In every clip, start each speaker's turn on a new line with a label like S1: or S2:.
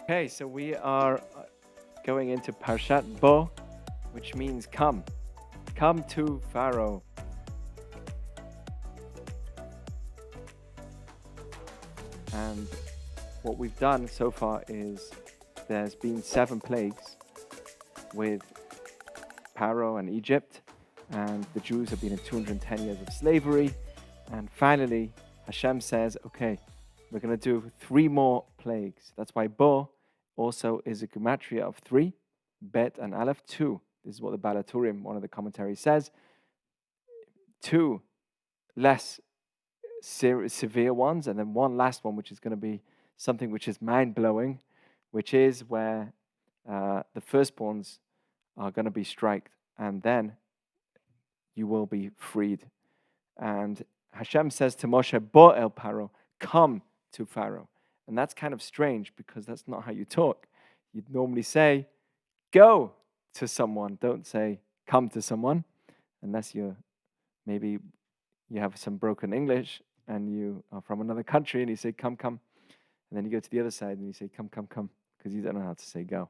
S1: Okay, so we are going into Parshat Bo, which means come. Come to Pharaoh. And what we've done so far is there's been 7 plagues with Pharaoh and Egypt, and the Jews have been in 210 years of slavery. And finally, Hashem says, okay, we're going to do 3 more plagues. That's why Bo also is a gematria of 3, Bet and Aleph, 2. This is what the Balaturim, one of the commentaries, says. 2 less severe ones, and then 1 last one, which is going to be something which is mind-blowing, which is where the firstborns are going to be striked, and then you will be freed. And Hashem says to Moshe, Bo el Paro, come to Pharaoh. And that's kind of strange because that's not how you talk. You'd normally say, go to someone. Don't say, come to someone, unless maybe you have some broken English and you are from another country and you say, come, come. And then you go to the other side and you say, come, come, come, because you don't know how to say go.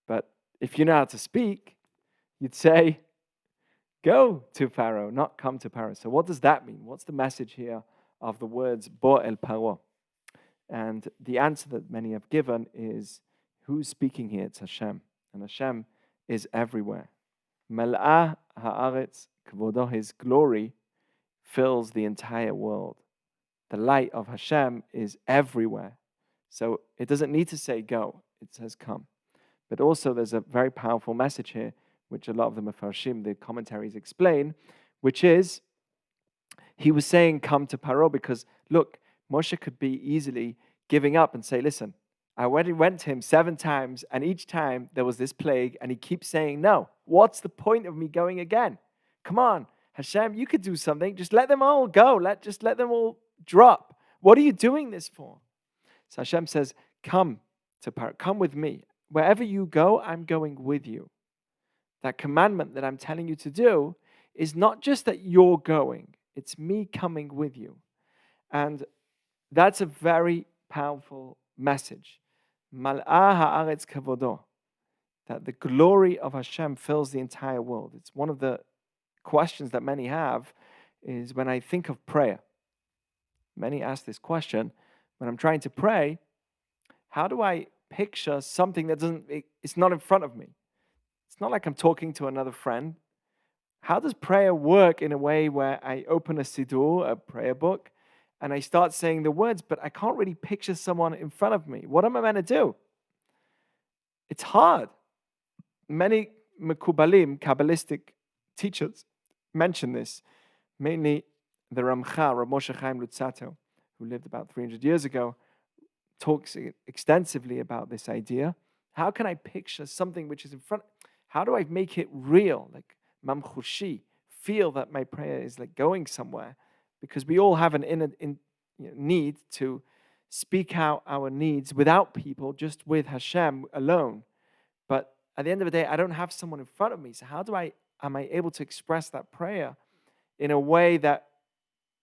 S1: But if you know how to speak, you'd say, go to Pharaoh, not come to Pharaoh. So what does that mean? What's the message here of the words Bo el Paro? And the answer that many have given is, who's speaking here? It's Hashem. And Hashem is everywhere. Mel'ah ha'aretz kvodo, his glory fills the entire world. The light of Hashem is everywhere. So it doesn't need to say go, it says come. But also there's a very powerful message here, which a lot of the Mefarshim, the commentaries, explain, which is, he was saying come to Paro because, look, Moshe could be easily giving up and say, listen, I already went to him 7 times, and each time there was this plague, and he keeps saying no. What's the point of me going again? Come on, Hashem, you could do something. Just let them all go. Just let them all drop. What are you doing this for? So Hashem says, come to Paro, come with me. Wherever you go, I'm going with you. That commandment that I'm telling you to do is not just that you're going, it's me coming with you. And that's a very powerful message. Mal'ah ha'aretz kavodo, that the glory of Hashem fills the entire world. It's one of the questions that many have, is when I think of prayer. Many ask this question, when I'm trying to pray, how do I picture something that it's not in front of me? It's not like I'm talking to another friend. How does prayer work in a way where I open a siddur, a prayer book, and I start saying the words, but I can't really picture someone in front of me? What am I meant to do? It's hard. Many Mekubalim, Kabbalistic teachers, mention this. Mainly the Ramcha, Rav Moshe Chaim Luzzatto, who lived about 300 years ago, talks extensively about this idea. How can I picture something which is in front? How do I make it real? Like mamchushi, feel that my prayer is like going somewhere, because we all have an inner need to speak out our needs without people, just with Hashem alone. But at the end of the day, I don't have someone in front of me. So how am I able to express that prayer in a way that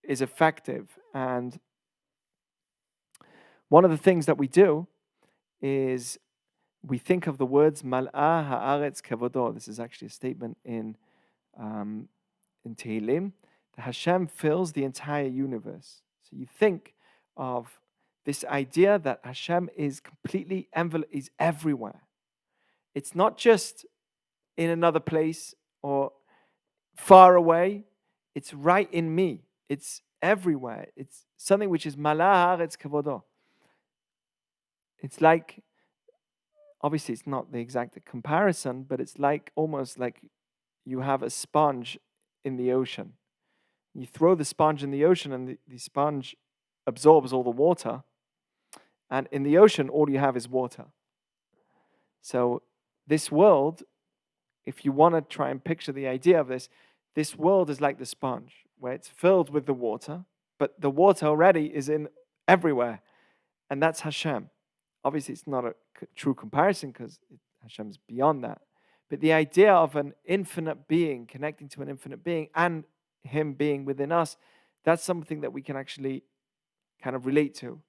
S1: is effective? And one of the things that we do is we think of the words Mal'ah ha'aretz kavodo. This is actually a statement in Tehillim, that Hashem fills the entire universe. So you think of this idea that Hashem is completely is everywhere. It's not just in another place or far away. It's right in me. It's everywhere. It's something which is Mal'ah ha'aretz kavodo. It's like, obviously it's not the exact comparison, but it's like almost like you have a sponge in the ocean. You throw the sponge in the ocean and the sponge absorbs all the water. And in the ocean, all you have is water. So this world, if you want to try and picture the idea of this world is like the sponge, where it's filled with the water, but the water already is in everywhere. And that's Hashem. Obviously, it's not a true comparison because Hashem's beyond that. But the idea of an infinite being connecting to an infinite being and Him being within us, that's something that we can actually kind of relate to.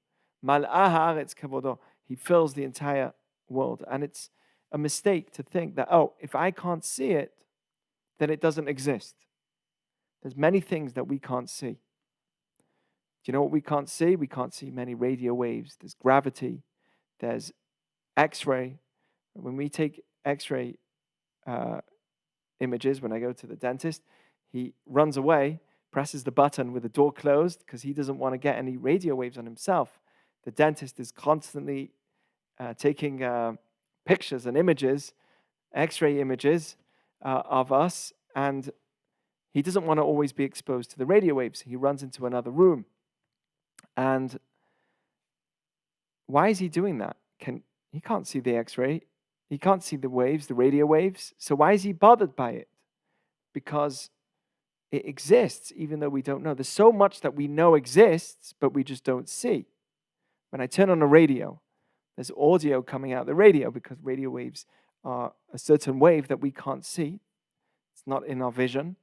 S1: Mal'ah ha'aretz kavodo. He fills the entire world. And it's a mistake to think that, oh, if I can't see it, then it doesn't exist. There's many things that we can't see. Do you know what we can't see? We can't see many radio waves. There's gravity. There's X-ray. When we take X-ray images, when I go to the dentist, he runs away, presses the button with the door closed because he doesn't want to get any radio waves on himself. The dentist is constantly taking pictures and images, X-ray images of us, and he doesn't want to always be exposed to the radio waves. He runs into another room. And why is he doing that? He can't see the X-ray. He can't see the waves, the radio waves. So why is he bothered by it? Because it exists, even though we don't know. There's so much that we know exists, but we just don't see. When I turn on a radio, there's audio coming out the radio because radio waves are a certain wave that we can't see. It's not in our vision,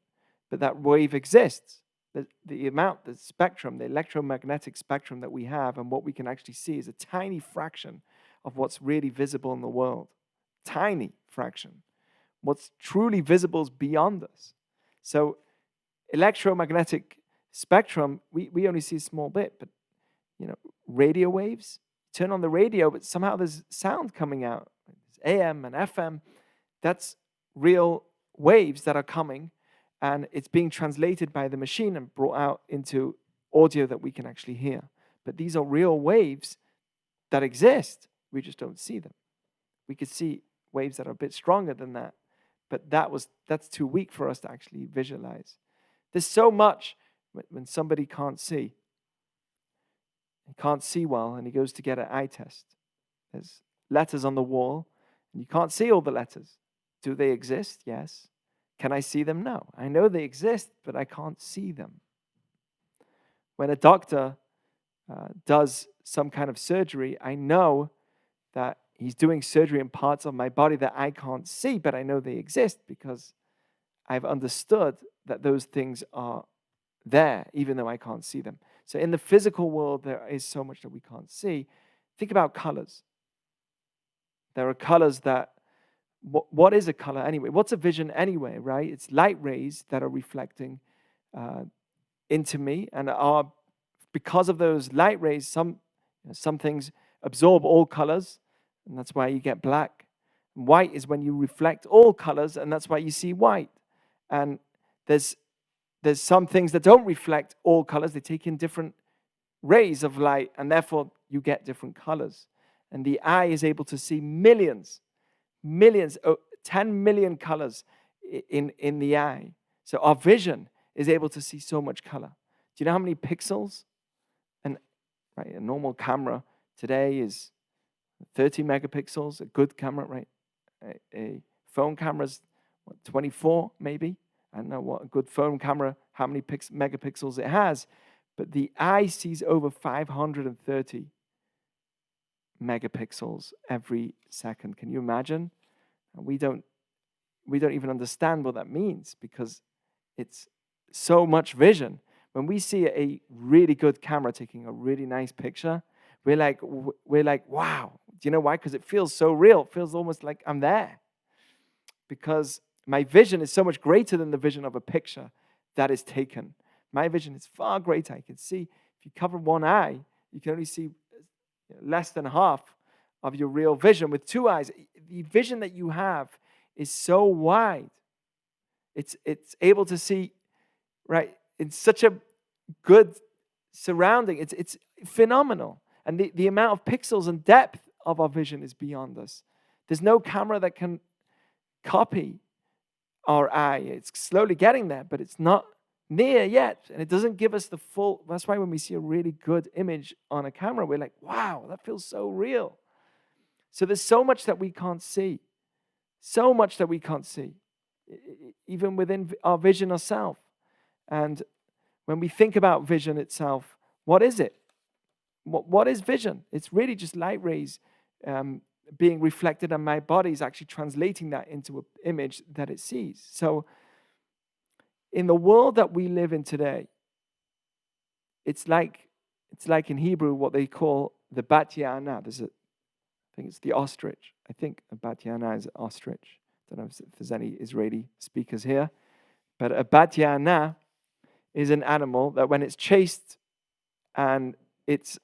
S1: but that wave exists. The spectrum, the electromagnetic spectrum that we have and what we can actually see is a tiny fraction of what's really visible in the world. Tiny fraction. What's truly visible is beyond us. So electromagnetic spectrum, we only see a small bit, but radio waves, turn on the radio, but somehow there's sound coming out. There's AM and FM. That's real waves that are coming, and it's being translated by the machine and brought out into audio that we can actually hear. But these are real waves that exist. We just don't see them. We could see waves that are a bit stronger than that, but that's too weak for us to actually visualize. There's so much when somebody can't see. He can't see well, and he goes to get an eye test. There's letters on the wall, and you can't see all the letters. Do they exist? Yes. Can I see them? No. I know they exist, but I can't see them. When a doctor does some kind of surgery, I know that he's doing surgery in parts of my body that I can't see, but I know they exist because I've understood that those things are there, even though I can't see them. So in the physical world, there is so much that we can't see. Think about colors. There are colors that, what is a color anyway? What's a vision anyway, right? It's light rays that are reflecting into me, and are, because of those light rays, some things absorb all colors, and that's why you get black. White is when you reflect all colors, and that's why you see white. And there's some things that don't reflect all colors. They take in different rays of light, and therefore you get different colors. And the eye is able to see millions, 10 million colors in the eye. So our vision is able to see so much color. Do you know how many pixels? And right, a normal camera today is 30 megapixels, a good camera, right? A phone camera's 24 maybe. I don't know what a good phone camera, how many megapixels it has, but the eye sees over 530 megapixels every second. Can you imagine? We don't even understand what that means because it's so much vision. When we see a really good camera taking a really nice picture, we're like, wow. Do you know why? Because it feels so real. It feels almost like I'm there. Because my vision is so much greater than the vision of a picture that is taken. My vision is far greater. I can see, if you cover one eye, you can only see less than half of your real vision. With two eyes, the vision that you have is so wide. It's able to see, right, in such a good surrounding. It's phenomenal. And the amount of pixels and depth of our vision is beyond us. There's no camera that can copy our eye. It's slowly getting there, but it's not near yet. And it doesn't give us the full. That's why when we see a really good image on a camera, we're like, wow, that feels so real. So there's so much that we can't see. So much that we can't see, even within our vision ourselves. And when we think about vision itself, what is it? What is vision? It's really just light rays being reflected, and my body is actually translating that into an image that it sees. So in the world that we live in today, it's like in Hebrew what they call the Bat Ya'ana. There's think it's the ostrich. I think a bat yana is an ostrich. I don't know if there's any Israeli speakers here. But a bat yana is an animal that when it's chased and it's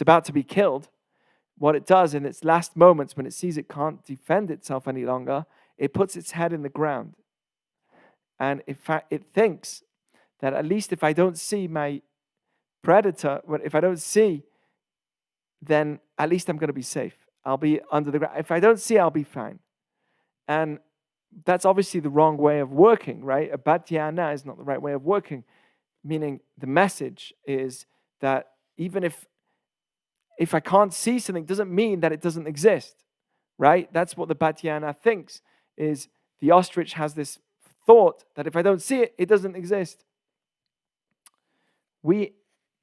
S1: about to be killed, what it does in its last moments, when it sees it can't defend itself any longer, it puts its head in the ground. And in fact, it thinks that at least if I don't see my predator, if I don't see, then at least I'm going to be safe. I'll be under the ground. If I don't see, I'll be fine. And that's obviously the wrong way of working, right? A bat yana is not the right way of working, meaning the message is that even if I can't see something, doesn't mean that it doesn't exist, right? That's what the bat yana thinks, is the ostrich has this thought that if I don't see it, it doesn't exist. We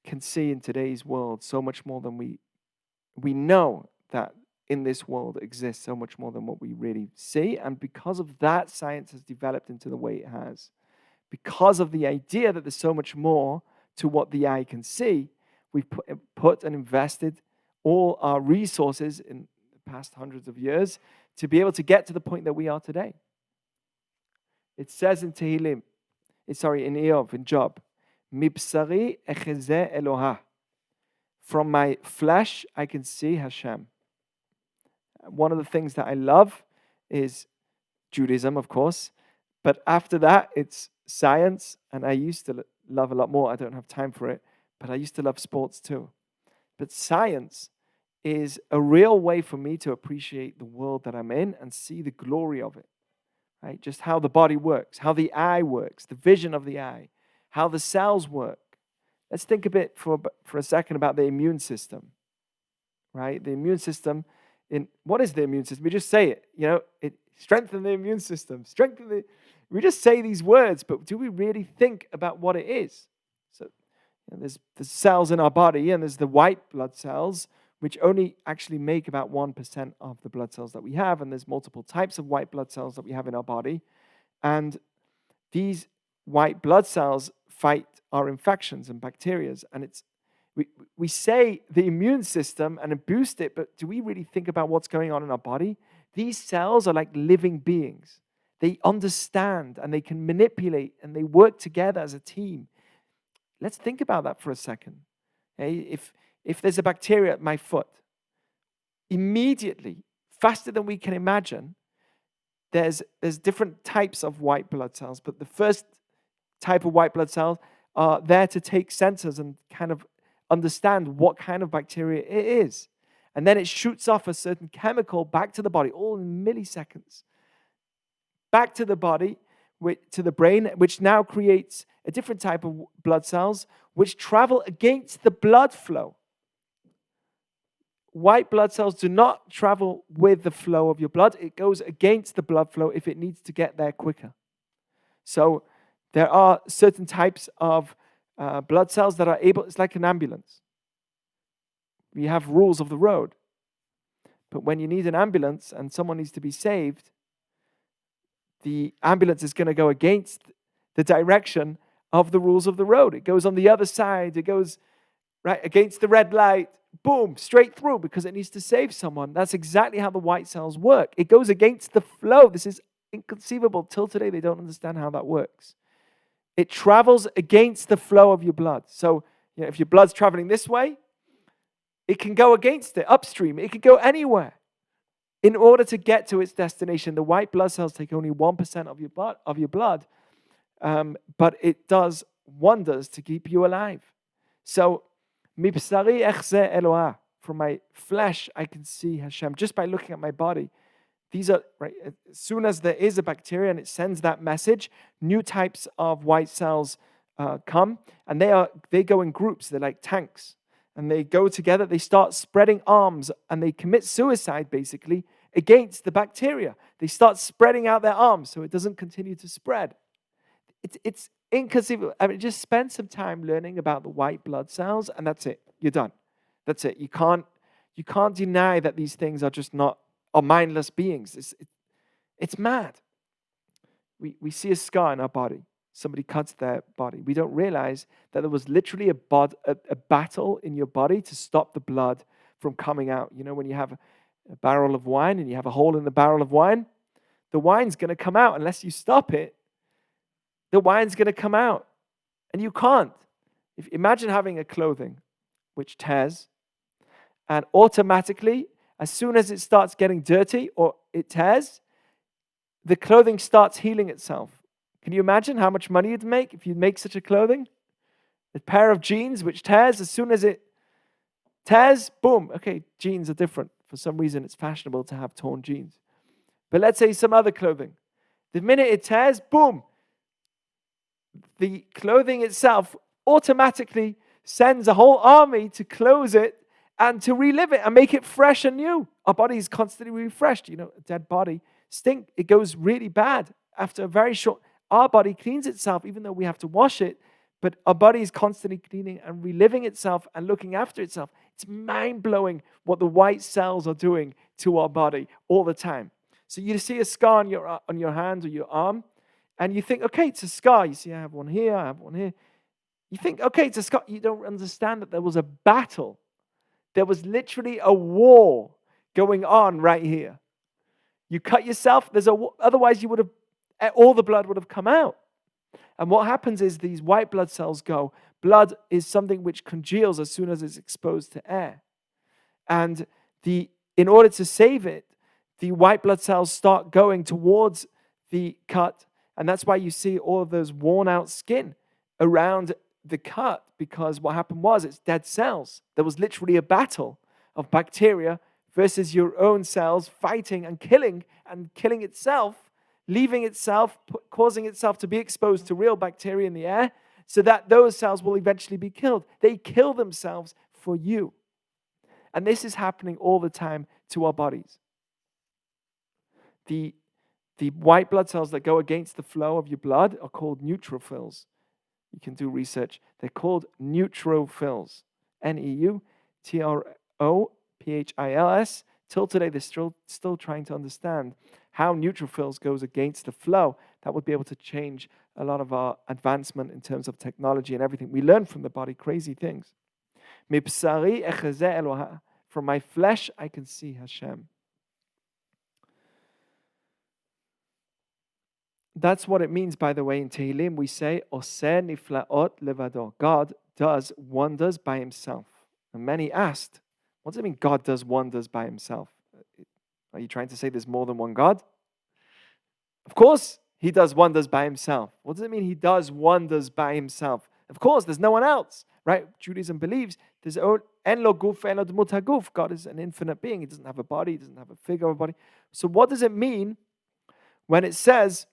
S1: can see in today's world so much more than we know that in this world exists so much more than what we really see. And because of that, science has developed into the way it has. Because of the idea that there's so much more to what the eye can see, we've put and invested all our resources in the past hundreds of years to be able to get to the point that we are today. It says in Tehillim, in Eov, in Job, Mibsari echeze Eloha. From my flesh, I can see Hashem. One of the things that I love is Judaism, of course. But after that, it's science. And I used to love a lot more. I don't have time for it. But I used to love sports too. But science is a real way for me to appreciate the world that I'm in and see the glory of it. Right? Just how the body works, how the eye works, the vision of the eye, how the cells work. Let's think a bit for a second about the immune system. Right? The immune system, what is the immune system? We just say it. Strengthen the immune system. We just say these words, but do we really think about what it is? So there's the cells in our body, and there's the white blood cells, which only actually make about 1% of the blood cells that we have. And there's multiple types of white blood cells that we have in our body. And these white blood cells fight our infections and bacteria. And we say the immune system and boost it, but do we really think about what's going on in our body? These cells are like living beings. They understand and they can manipulate and they work together as a team. Let's think about that for a second. Okay? If there's a bacteria at my foot, immediately, faster than we can imagine, there's different types of white blood cells, but the first type of white blood cells are there to take sensors and kind of understand what kind of bacteria it is. And then it shoots off a certain chemical back to the body, all in milliseconds. Back to the body, to the brain, which now creates a different type of blood cells, which travel against the blood flow. White blood cells do not travel with the flow of your blood. It goes against the blood flow if it needs to get there quicker. So there are certain types of blood cells that are able, it's like an ambulance. We have rules of the road. But when you need an ambulance and someone needs to be saved, the ambulance is going to go against the direction of the rules of the road. It goes on the other side. It goes right against the red light. Boom, straight through because it needs to save someone. That's exactly how the white cells work. It goes against the flow. This is inconceivable. Till today, they don't understand how that works. It travels against the flow of your blood. So if your blood's traveling this way, it can go against it, upstream. It can go anywhere. In order to get to its destination, the white blood cells take only 1% of your blood, but it does wonders to keep you alive. So, Mibsari echze Eloah, from my flesh I can see Hashem just by looking at my body. These are right. As soon as there is a bacteria and it sends that message, new types of white cells come, and they go in groups. They're like tanks. And they go together, they start spreading arms, and they commit suicide, basically, against the bacteria. They start spreading out their arms so it doesn't continue to spread. It's inconceivable. I mean, just spend some time learning about the white blood cells, and that's it. You're done. That's it. You can't deny that these things are just not mindless beings. It's mad. We see a scar in our body. Somebody cuts their body. We don't realize that there was literally a battle in your body to stop the blood from coming out. You know, when you have a barrel of wine and you have a hole in the barrel of wine, the wine's going to come out unless you stop it. The wine's going to come out, and you can't. Imagine having a clothing which tears, and automatically, as soon as it starts getting dirty or it tears, the clothing starts healing itself. Can you imagine how much money you'd make if you make such a clothing? A pair of jeans which tears, as soon as it tears, boom. Okay, jeans are different. For some reason, it's fashionable to have torn jeans. But let's say some other clothing. The minute it tears, boom. The clothing itself automatically sends a whole army to close it and to relive it and make it fresh and new. Our body is constantly refreshed. You know, a dead body stinks. It goes really bad after a very short. Our body cleans itself, even though we have to wash it. But our body is constantly cleaning and reliving itself and looking after itself. It's mind-blowing what the white cells are doing to our body all the time. So you see a scar on your hand or your arm, and you think, okay, it's a scar. You see, I have one here, I have one here. You think, okay, it's a scar. You don't understand that there was a battle. There was literally a war going on right here. You cut yourself, otherwise you would have, all the blood would have come out. And what happens is these white blood cells go. Blood is something which congeals as soon as it's exposed to air. And in order to save it, the white blood cells start going towards the cut. And that's why you see all of those worn out skin around the cut, because what happened was it's dead cells. There was literally a battle of bacteria versus your own cells fighting and killing itself, leaving itself, causing itself to be exposed to real bacteria in the air, so that those cells will eventually be killed. They kill themselves for you. And this is happening all the time to our bodies. The white blood cells that go against the flow of your blood are called neutrophils. You can do research. They're called neutrophils. Neutrophils. Till today, they're still trying to understand how neutrophils goes against the flow. That would be able to change a lot of our advancement in terms of technology and everything. We learn from the body crazy things. From my flesh, I can see Hashem. That's what it means, by the way. In Tehillim, we say, Oseh niflaot levado. God does wonders by himself. And many asked, what does it mean God does wonders by himself? Are you trying to say there's more than one God? Of course, he does wonders by himself. What does it mean he does wonders by himself? Of course, there's no one else, right? Judaism believes there's en lo guf, en lo dmut haguf. God is an infinite being. He doesn't have a body. He doesn't have a figure of a body. So what does it mean when it says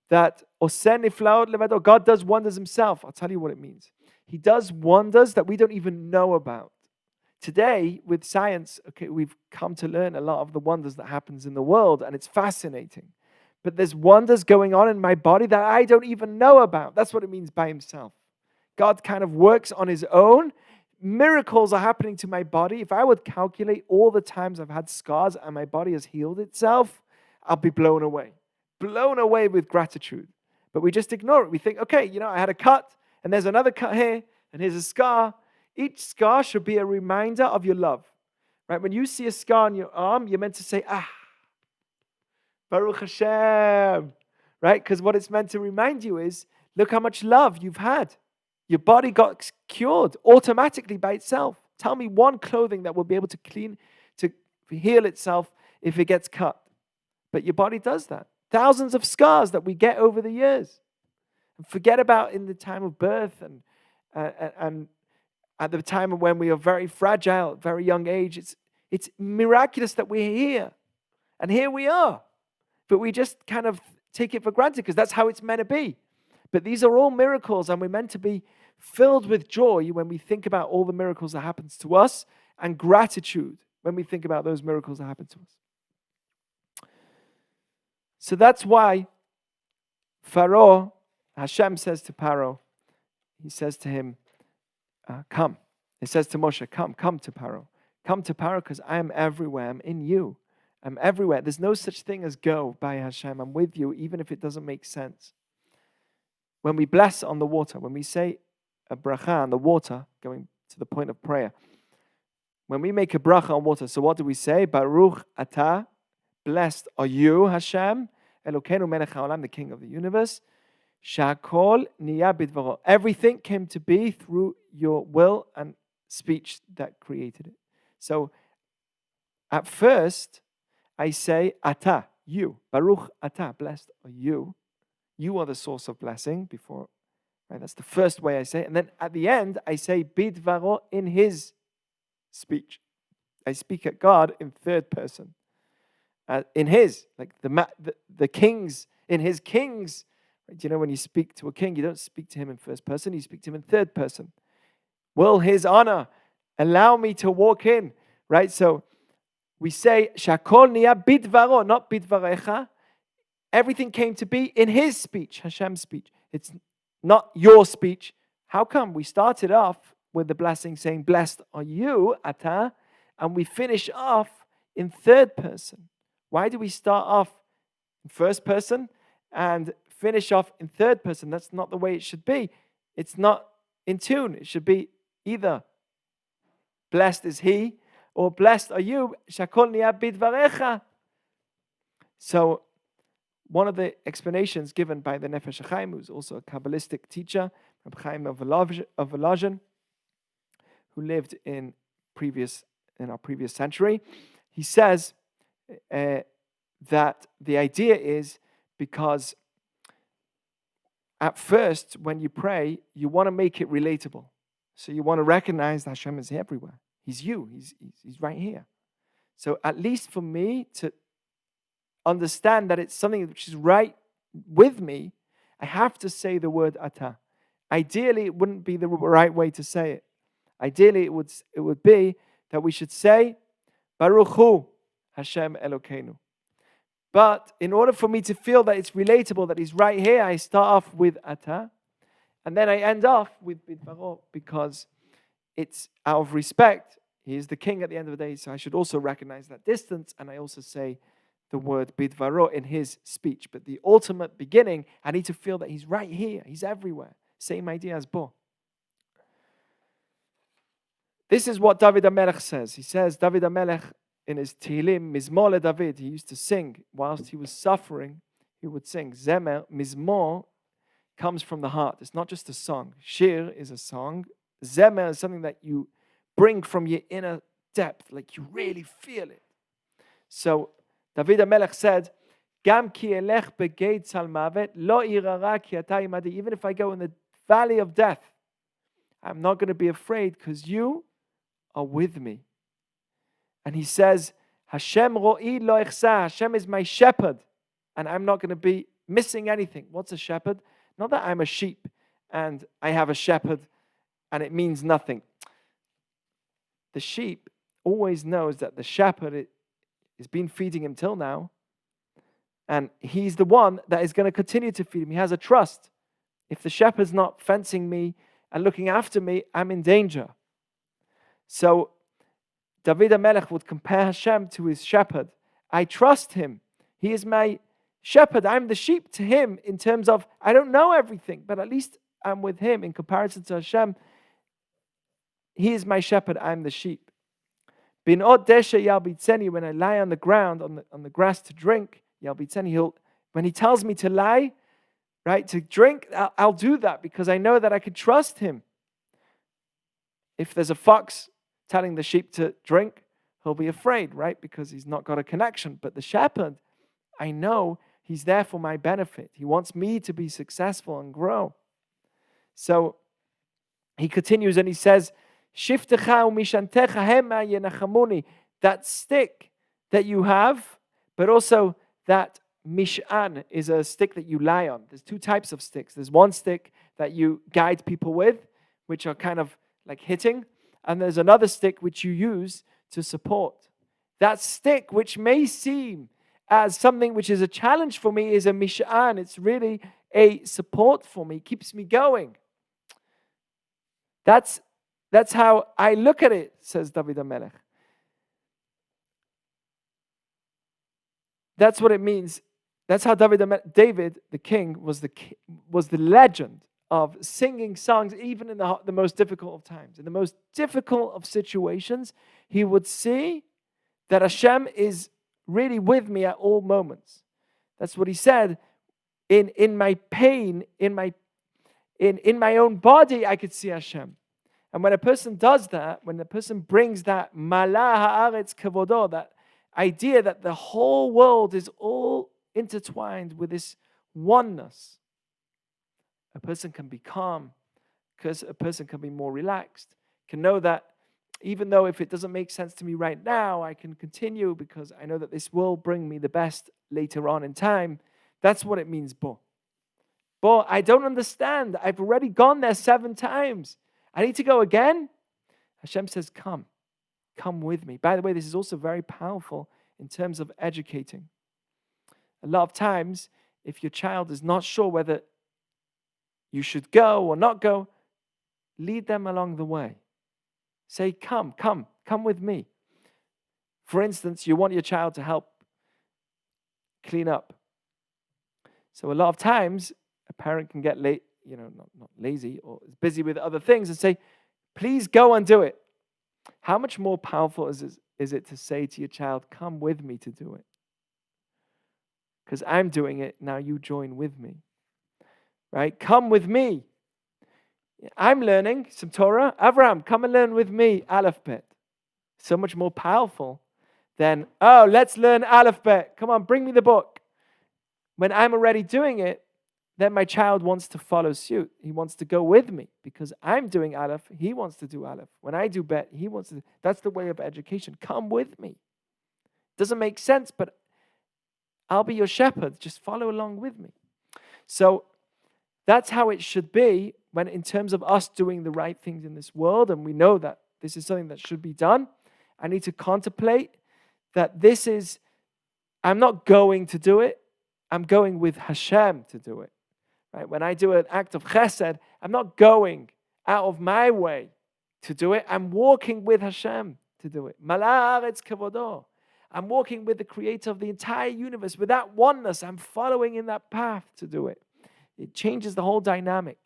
S1: that God does wonders himself? I'll tell you what it means. He does wonders that we don't even know about. Today, with science, okay, we've come to learn a lot of the wonders that happens in the world, and it's fascinating. But there's wonders going on in my body that I don't even know about. That's what it means by himself. God kind of works on his own. Miracles are happening to my body. If I would calculate all the times I've had scars and my body has healed itself, I'll be blown away. Blown away with gratitude. But we just ignore it. We think, okay, I had a cut, and there's another cut here, and here's a scar. Each scar should be a reminder of your love. Right? When you see a scar on your arm, you're meant to say, Baruch Hashem. Right? Because what it's meant to remind you is, look how much love you've had. Your body got cured automatically by itself. Tell me one clothing that will be able to heal itself if it gets cut. But your body does that. Thousands of scars that we get over the years. And forget about in the time of birth and at the time of when we are very fragile, very young age. It's miraculous that we're here. And here we are. But we just kind of take it for granted because that's how it's meant to be. But these are all miracles, and we're meant to be filled with joy when we think about all the miracles that happens to us, and gratitude when we think about those miracles that happen to us. So that's why Pharaoh, Hashem says to Pharaoh, he says to him, come. He says to Moshe, come to Pharaoh. Come to Pharaoh because I am everywhere. I'm in you. I'm everywhere. There's no such thing as go by Hashem. I'm with you, even if it doesn't make sense. When we bless on the water, when we say a bracha on the water, going to the point of prayer, when we make a bracha on water, so what do we say? Baruch atah, blessed are you, Hashem, Elokeinu melech haolam, the King of the universe. Shakol niya bidvaro. Everything came to be through your will and speech that created it. So at first, I say atah, you. Baruch atah, blessed are you. You are the source of blessing before. Right? That's the first way I say it. And then at the end, I say bidvaro in his speech. I speak at God in third person. In his, like the kings, in his kings. Do you know when you speak to a king, you don't speak to him in first person, you speak to him in third person. Will his honor allow me to walk in? Right? So we say, Shakol niya bidvaro, not bidvarecha. Everything came to be in his speech, Hashem's speech. It's not your speech. How come? We started off with the blessing saying, blessed are you, Atah, and we finish off in third person. Why do we start off in first person and finish off in third person? That's not the way it should be. It's not in tune. It should be either blessed is he or blessed are you. Shakol niya bidvarecha. So one of the explanations given by the Nefesh HaChaim, who's also a Kabbalistic teacher, Reb Chaim of Volozhin, who lived in our previous century, he says that the idea is because at first, when you pray, you want to make it relatable. So you want to recognize that Hashem is everywhere. He's you. He's right here. So at least for me to understand that it's something which is right with me, I have to say the word atah. Ideally, it wouldn't be the right way to say it. Ideally, it would be that we should say Baruch Hu Hashem Elokeinu. But in order for me to feel that it's relatable, that he's right here, I start off with atah, and then I end off with bidvaro because it's out of respect. He is the king at the end of the day, so I should also recognize that distance, and I also say the word bidvaro in his speech. But the ultimate beginning, I need to feel that he's right here, he's everywhere. Same idea as Bo. This is what David HaMelech says. He says, David HaMelech, in his Tehillim, Mizmor David, he used to sing. Whilst he was suffering, he would sing. Zemer, Mizmor, comes from the heart. It's not just a song. Shir is a song. Zemer is something that you bring from your inner depth, like you really feel it. So, David HaMelech said, Gam ki elech begeit tzal mavet, lo irara ki ata imadi. Even if I go in the valley of death, I'm not going to be afraid because you are with me. And he says, Hashem ro'i lo echsa. Hashem is my shepherd, and I'm not going to be missing anything. What's a shepherd? Not that I'm a sheep and I have a shepherd and it means nothing. The sheep always knows that the shepherd has been feeding him till now, and he's the one that is going to continue to feed him. He has a trust. If the shepherd's not fencing me and looking after me, I'm in danger. So David HaMelech would compare Hashem to his shepherd. I trust him. He is my shepherd. I'm the sheep to him in terms of, I don't know everything, but at least I'm with him. In comparison to Hashem, he is my shepherd, I'm the sheep. Binot desha yalbitzeni, when I lie on the ground, on the grass to drink, yalbitzeni, when he tells me to lie, right, to drink, I'll do that because I know that I can trust him. If there's a fox telling the sheep to drink, he'll be afraid, right? Because he's not got a connection. But the shepherd, I know he's there for my benefit. He wants me to be successful and grow. So he continues and he says, Shiftecha umishantecha hema yenachamuni. That stick that you have, but also that mish'an is a stick that you lie on. There's two types of sticks. There's one stick that you guide people with, which are kind of like hitting. And there's another stick which you use to support. That stick, which may seem as something which is a challenge for me, is a mish'an. It's really a support for me. It keeps me going. That's how I look at it, says David HaMelech. That's what it means. That's how David the king was the legend of singing songs, even in the most difficult of times. In the most difficult of situations, he would see that Hashem is really with me at all moments. That's what he said. In my pain, in my own body, I could see Hashem. And when a person does that, when the person brings that malah haaretz kavodo, that idea that the whole world is all intertwined with this oneness, a person can be calm, because a person can be more relaxed, can know that even though if it doesn't make sense to me right now, I can continue because I know that this will bring me the best later on in time. That's what it means, bo. Bo, I don't understand. I've already gone there 7 times. I need to go again? Hashem says, come with me. By the way, this is also very powerful in terms of educating. A lot of times, if your child is not sure whether you should go or not go, lead them along the way. Say, come with me. For instance, you want your child to help clean up. So a lot of times, a parent can get late, not lazy or is busy with other things and say, please go and do it. How much more powerful is it to say to your child, come with me to do it? Because I'm doing it, now you join with me. Right? Come with me. I'm learning some Torah. Avraham, come and learn with me, Aleph Bet. So much more powerful than, let's learn Aleph Bet. Come on, bring me the book. When I'm already doing it, then my child wants to follow suit. He wants to go with me because I'm doing Aleph. He wants to do Aleph. When I do Bet, he wants to. That's the way of education. Come with me. Doesn't make sense, but I'll be your shepherd. Just follow along with me. So that's how it should be when in terms of us doing the right things in this world, and we know that this is something that should be done. I need to contemplate that I'm not going to do it. I'm going with Hashem to do it. Right? When I do an act of chesed, I'm not going out of my way to do it. I'm walking with Hashem to do it. Malah haaretz kavodo. I'm walking with the creator of the entire universe. With that oneness, I'm following in that path to do it. It changes the whole dynamic.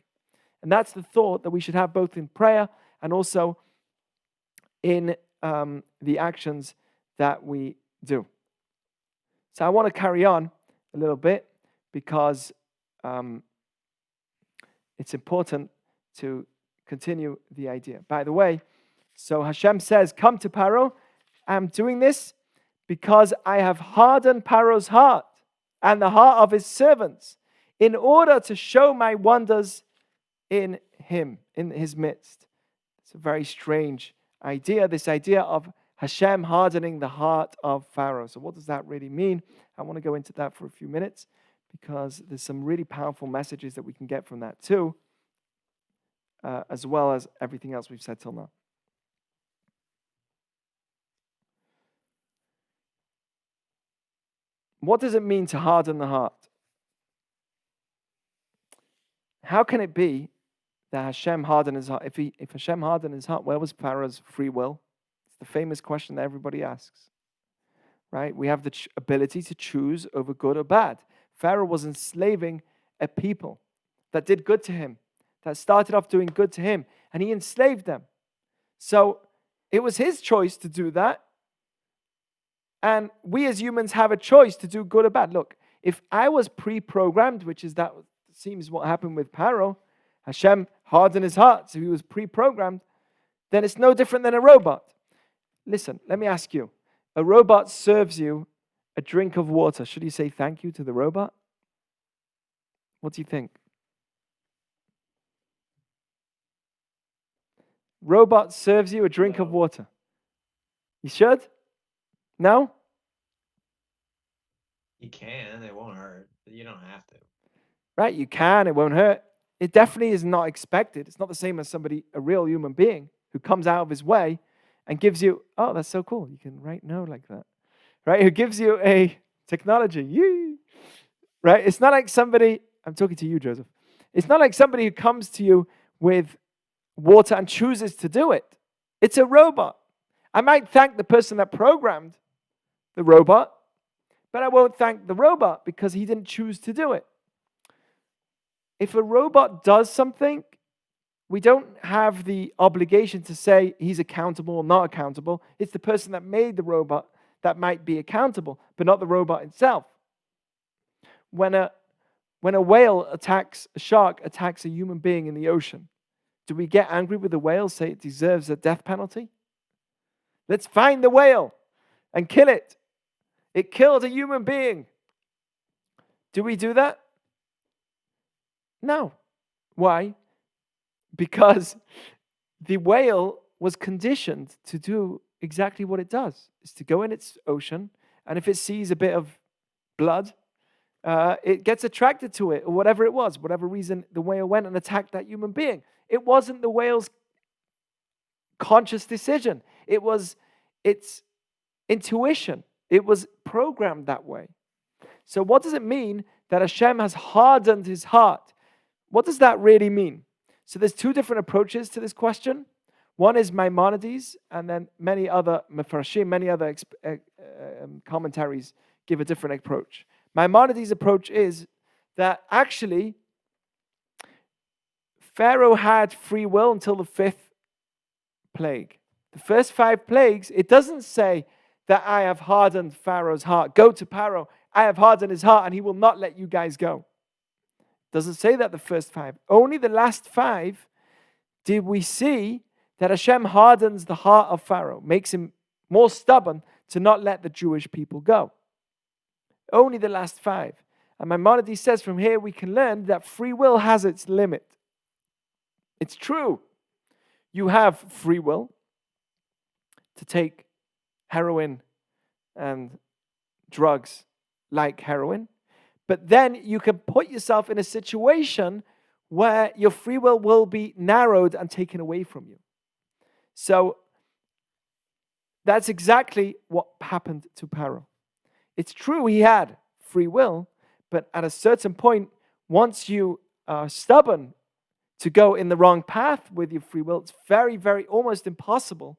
S1: And that's the thought that we should have both in prayer and also in the actions that we do. So I want to carry on a little bit because it's important to continue the idea. By the way, so Hashem says, come to Pharaoh. I'm doing this because I have hardened Pharaoh's heart and the heart of his servants in order to show my wonders in him, in his midst. It's a very strange idea, this idea of Hashem hardening the heart of Pharaoh. So what does that really mean? I want to go into that for a few minutes because there's some really powerful messages that we can get from that too, as well as everything else we've said till now. What does it mean to harden the heart? How can it be that Hashem hardened his heart? If Hashem hardened his heart, where was Pharaoh's free will? It's the famous question that everybody asks. Right? We have the ability to choose over good or bad. Pharaoh was enslaving a people that did good to him, that started off doing good to him, and he enslaved them. So it was his choice to do that. And we as humans have a choice to do good or bad. Look, if I was pre-programmed, which is that seems what happened with Pharaoh, Hashem hardened his heart, so he was pre-programmed, then it's no different than a robot. Listen, let me ask you. A robot serves you a drink of water. Should you say thank you to the robot? What do you think? Robot serves you a drink of water. You should? No?
S2: You can. It won't hurt. But you don't have to.
S1: Right, you can. It won't hurt. It definitely is not expected. It's not the same as a real human being who comes out of his way and gives you, oh, that's so cool. You can write no like that. Right? Who gives you a technology. Yee. Right? It's not like somebody, I'm talking to you, Joseph. It's not like somebody who comes to you with water and chooses to do it. It's a robot. I might thank the person that programmed the robot, but I won't thank the robot because he didn't choose to do it. if a robot does something, we don't have the obligation to say he's accountable or not accountable. It's the person that made the robot that might be accountable, but not the robot itself. When a shark attacks a human being in the ocean, do we get angry with the whale, say it deserves a death penalty? Let's find the whale and kill it. It killed a human being. Do we do that? No. Why? Because the whale was conditioned to do exactly what it does. It's to go in its ocean, and if it sees a bit of blood, it gets attracted to it, or whatever it was, whatever reason the whale went and attacked that human being. It wasn't the whale's conscious decision. It was its intuition. It was programmed that way. So what does it mean that Hashem has hardened his heart? What does that really mean? So there's two different approaches to this question. One is Maimonides, and then many other Mefarshim, many other commentaries give a different approach. Maimonides' approach is that actually Pharaoh had free will until the 5th plague. The first 5 plagues, it doesn't say that I have hardened Pharaoh's heart. Go to Pharaoh, I have hardened his heart and he will not let you guys go. It doesn't say that the first 5. Only the last 5 did we see that Hashem hardens the heart of Pharaoh, makes him more stubborn to not let the Jewish people go. Only the last 5. And Maimonides says from here we can learn that free will has its limit. It's true. You have free will to take heroin and drugs like heroin, but then you can put yourself in a situation where your free will be narrowed and taken away from you. So that's exactly what happened to Pharaoh. It's true he had free will, but at a certain point, once you are stubborn to go in the wrong path with your free will, it's very, very almost impossible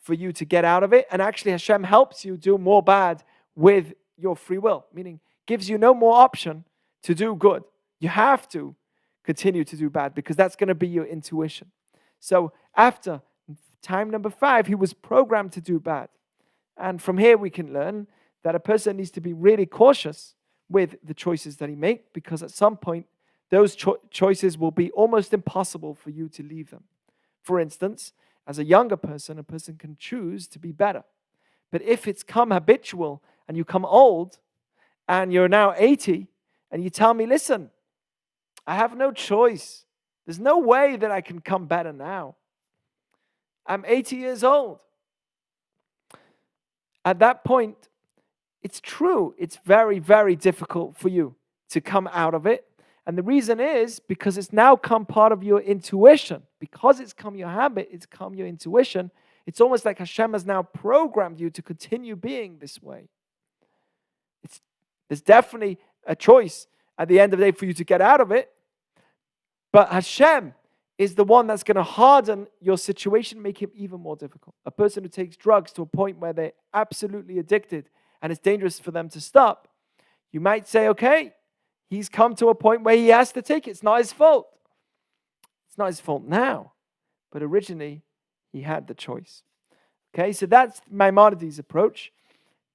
S1: for you to get out of it. And actually Hashem helps you do more bad with your free will, meaning gives you no more option to do good. You have to continue to do bad because that's going to be your intuition. So after time number 5, he was programmed to do bad. And from here we can learn that a person needs to be really cautious with the choices that he makes, because at some point those choices will be almost impossible for you to leave them. For instance, as a younger person, a person can choose to be better. But if it's come habitual and you come old and you're now 80 and you tell me, listen, I have no choice. There's no way that I can come better now. I'm 80 years old. At that point, it's true. It's very, very difficult for you to come out of it. And the reason is because it's now come part of your intuition. Because it's come your habit, it's come your intuition. It's almost like Hashem has now programmed you to continue being this way. There's definitely a choice at the end of the day for you to get out of it. But Hashem is the one that's going to harden your situation, make it even more difficult. A person who takes drugs to a point where they're absolutely addicted and it's dangerous for them to stop, you might say, okay, he's come to a point where he has to take it. It's not his fault. It's not his fault now. But originally, he had the choice. Okay, so that's Maimonides' approach.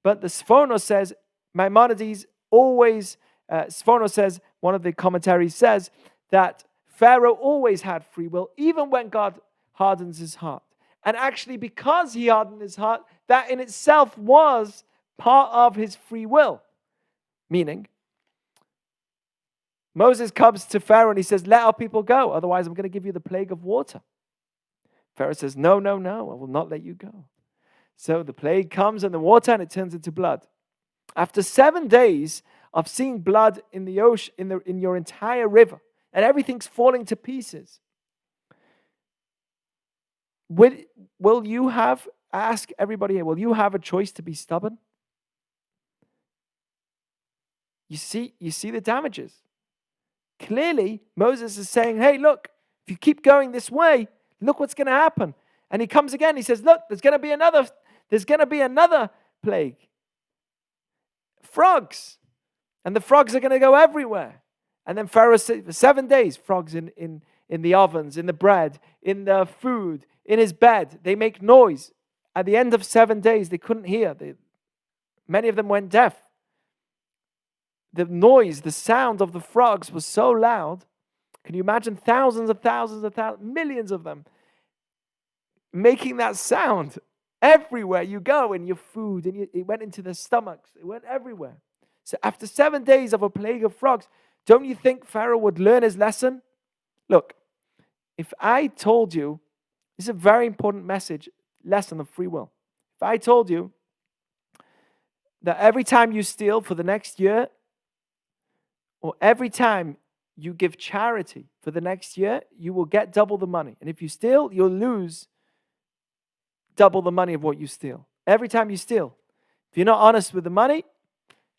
S1: But the Sforno says, Maimonides always, Sforno says, one of the commentaries says, that Pharaoh always had free will, even when God hardens his heart. And actually, because he hardened his heart, that in itself was part of his free will. Meaning, Moses comes to Pharaoh and he says, let our people go, otherwise I'm going to give you the plague of water. Pharaoh says, no, I will not let you go. So the plague comes in the water and it turns into blood. After 7 days of seeing blood in the ocean, in your entire river, and everything's falling to pieces, will you have, ask everybody here, will you have a choice to be stubborn? You see the damages. Clearly, Moses is saying, hey, look, if you keep going this way, look what's going to happen. And he comes again, he says, look, there's going to be another plague. Frogs. And the frogs are going to go everywhere. And then Pharaoh said, for 7 days, frogs in the ovens, in the bread, in the food, in his bed. They make noise. At the end of 7 days, they couldn't hear. Many of them went deaf. The noise, the sound of the frogs was so loud. Can you imagine thousands, millions of them making that sound everywhere you go in your food? And it went into their stomachs. It went everywhere. So after 7 days of a plague of frogs, don't you think Pharaoh would learn his lesson? Look, if I told you, this is a very important lesson of free will. If I told you that every time you steal for the next year, or every time you give charity for the next year, you will get double the money. And if you steal, you'll lose double the money of what you steal. Every time you steal. If you're not honest with the money,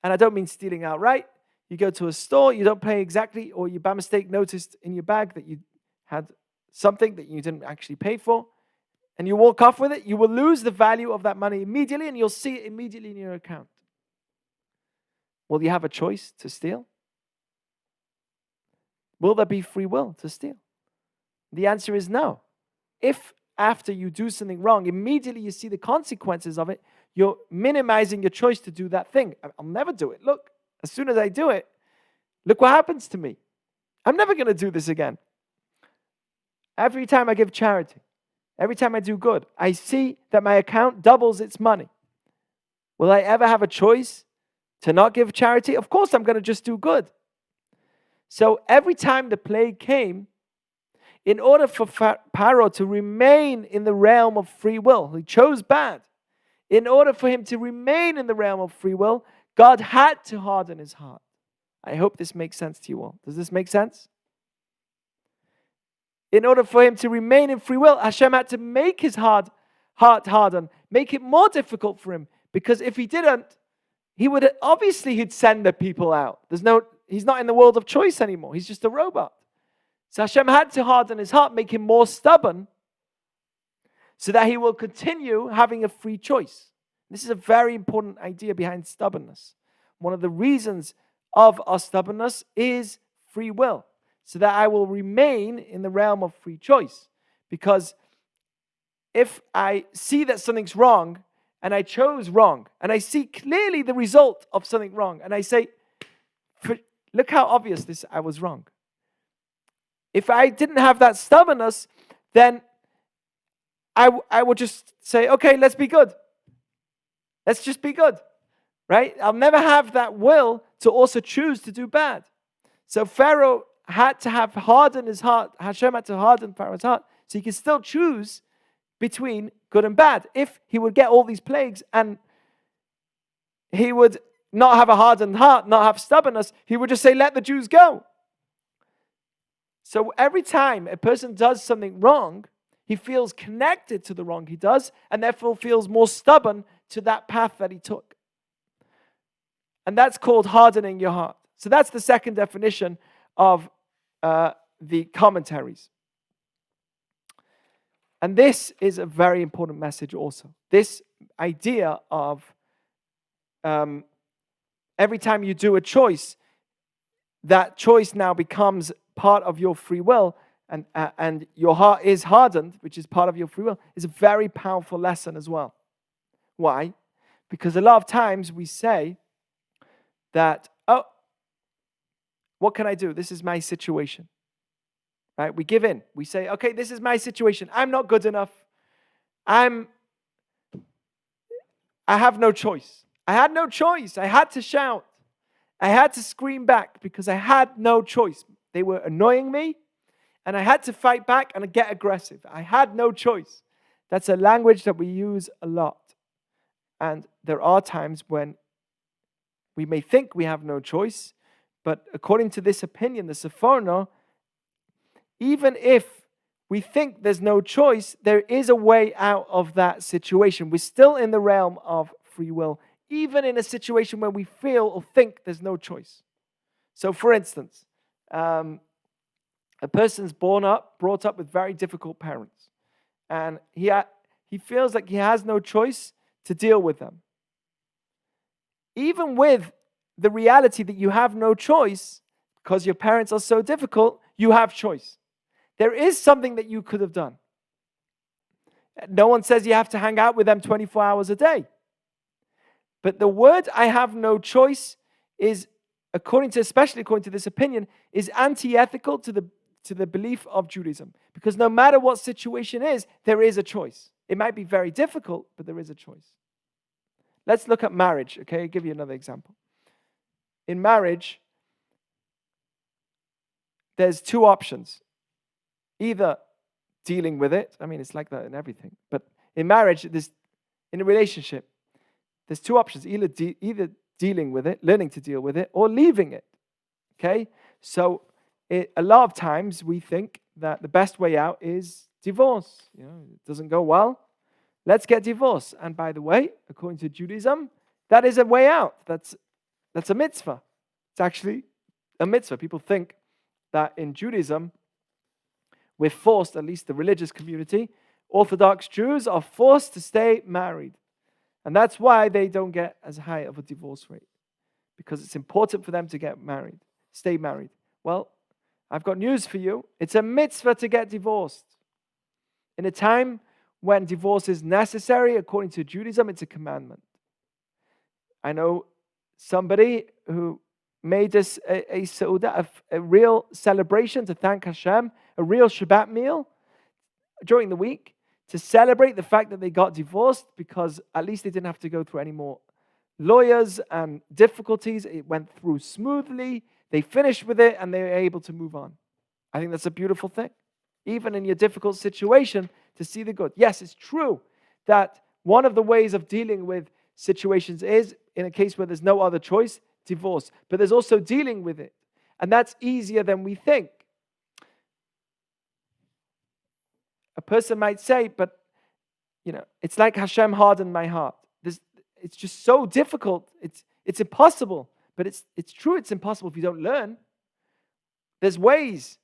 S1: and I don't mean stealing outright, you go to a store, you don't pay exactly, or you by mistake noticed in your bag that you had something that you didn't actually pay for, and you walk off with it, you will lose the value of that money immediately, and you'll see it immediately in your account. Will you have a choice to steal? Will there be free will to steal? The answer is no. If after you do something wrong, immediately you see the consequences of it, you're minimizing your choice to do that thing. I'll never do it. Look, as soon as I do it, look what happens to me. I'm never going to do this again. Every time I give charity, every time I do good, I see that my account doubles its money. Will I ever have a choice to not give charity? Of course, I'm going to just do good. So every time the plague came, in order for Pharaoh to remain in the realm of free will, he chose bad. In order for him to remain in the realm of free will, God had to harden his heart. I hope this makes sense to you all. Does this make sense? In order for him to remain in free will, Hashem had to make his heart harden, make it more difficult for him. Because if he didn't, he'd send the people out. He's not in the world of choice anymore. He's just a robot. So Hashem had to harden his heart, make him more stubborn, so that he will continue having a free choice. This is a very important idea behind stubbornness. One of the reasons of our stubbornness is free will, so that I will remain in the realm of free choice. Because if I see that something's wrong, and I chose wrong, and I see clearly the result of something wrong, and I say, look how obvious I was wrong. If I didn't have that stubbornness, then I would just say, okay, let's be good. Let's just be good, right? I'll never have that will to also choose to do bad. So Pharaoh had to have hardened his heart. Hashem had to harden Pharaoh's heart so he could still choose between good and bad. If he would get all these plagues and he would not have a hardened heart, not have stubbornness, he would just say, let the Jews go. So every time a person does something wrong, he feels connected to the wrong he does, and therefore feels more stubborn to that path that he took. And that's called hardening your heart. So that's the second definition of the commentaries. And this is a very important message also. This idea of every time you do a choice, that choice now becomes part of your free will, and your heart is hardened, which is part of your free will, is a very powerful lesson as well. Why? Because a lot of times we say that, oh, what can I do? This is my situation. Right? We give in. We say, okay, this is my situation. I'm not good enough. I have no choice. I had no choice. I had to shout. I had to scream back because I had no choice. They were annoying me, and I had to fight back and get aggressive. I had no choice. That's a language that we use a lot. And there are times when we may think we have no choice, but according to this opinion, the Stubbornness, even if we think there's no choice, there is a way out of that situation. We're still in the realm of free will, even in a situation where we feel or think there's no choice. So for instance, a person's brought up with very difficult parents, and he feels like he has no choice to deal with them. Even with the reality that you have no choice, because your parents are so difficult, you have choice. There is something that you could have done. No one says you have to hang out with them 24 hours a day. But the word I have no choice is, especially according to this opinion, is anti-ethical to the belief of Judaism. Because no matter what situation is, there is a choice. It might be very difficult, but there is a choice. Let's look at marriage, okay? I'll give you another example. In marriage, there's two options. Either dealing with it, I mean, it's like that in everything. But in marriage, in a relationship, there's two options. Either dealing with it, learning to deal with it, or leaving it, okay? So a lot of times we think that the best way out is divorce. It doesn't go well. Let's get divorced. And by the way, according to Judaism, that is a way out. That's a mitzvah. It's actually a mitzvah. People think that in Judaism, we're forced, at least the religious community, Orthodox Jews are forced to stay married. And that's why they don't get as high of a divorce rate. Because it's important for them to get married, stay married. Well, I've got news for you. It's a mitzvah to get divorced. In a time when divorce is necessary, according to Judaism, it's a commandment. I know somebody who made this a seudah, a real celebration to thank Hashem, a real Shabbat meal during the week to celebrate the fact that they got divorced, because at least they didn't have to go through any more lawyers and difficulties. It went through smoothly. They finished with it and they were able to move on. I think that's a beautiful thing. Even in your difficult situation, to see the good. Yes, it's true that one of the ways of dealing with situations is, in a case where there's no other choice, divorce. But there's also dealing with it. And that's easier than we think. A person might say, but, it's like Hashem hardened my heart. It's just so difficult. It's impossible. But it's true, it's impossible if you don't learn. There's ways.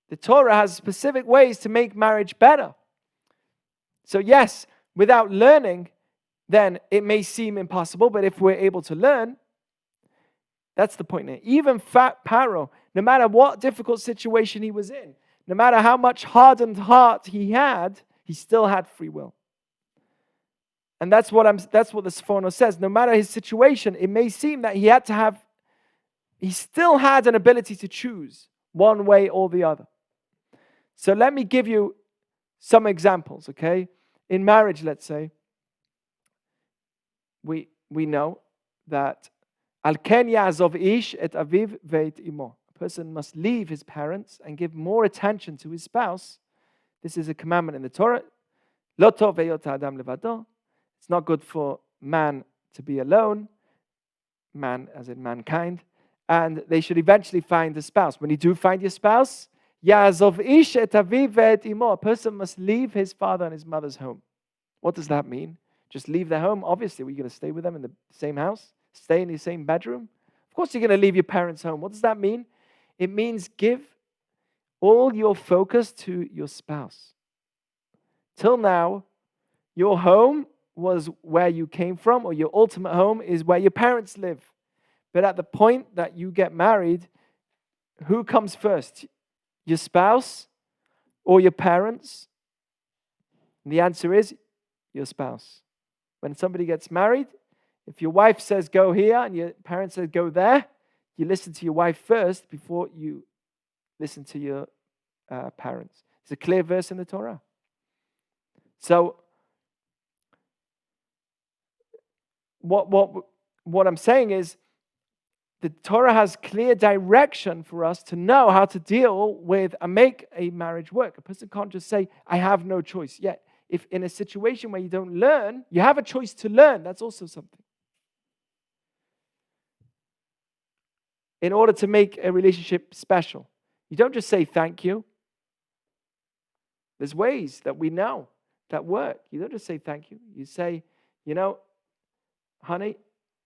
S1: The Torah has specific ways to make marriage better. So yes, without learning, then it may seem impossible, but if we're able to learn, that's the point here. Even Pharaoh, no matter what difficult situation he was in, no matter how much hardened heart he had, he still had free will. And that's what the Sforno says. No matter his situation, it may seem that he still had an ability to choose one way or the other. So let me give you some examples, okay? In marriage, let's say, we know that Al ken ya'azov ish et aviv veit imo. A person must leave his parents and give more attention to his spouse. This is a commandment in the Torah. Lo tov veyot ha'adam levado. It's not good for man to be alone. Man as in mankind. And they should eventually find a spouse. When you do find your spouse, Ya'azov ish et aviv ve'et imo. A person must leave his father and his mother's home. What does that mean? Just leave their home? Obviously, we're going to stay with them in the same house, stay in the same bedroom. Of course, you're going to leave your parents' home. What does that mean? It means give all your focus to your spouse. Till now, your home was where you came from, or your ultimate home is where your parents live. But at the point that you get married, who comes first? Your spouse or your parents? And the answer is your spouse. When somebody gets married, if your wife says go here and your parents say go there, you listen to your wife first before you listen to your parents. It's a clear verse in the Torah. So what I'm saying is, the Torah has clear direction for us to know how to deal with and make a marriage work. A person can't just say, I have no choice. Yet, if in a situation where you don't learn, you have a choice to learn. That's also something. In order to make a relationship special, you don't just say thank you. There's ways that we know that work. You don't just say thank you. You say, honey,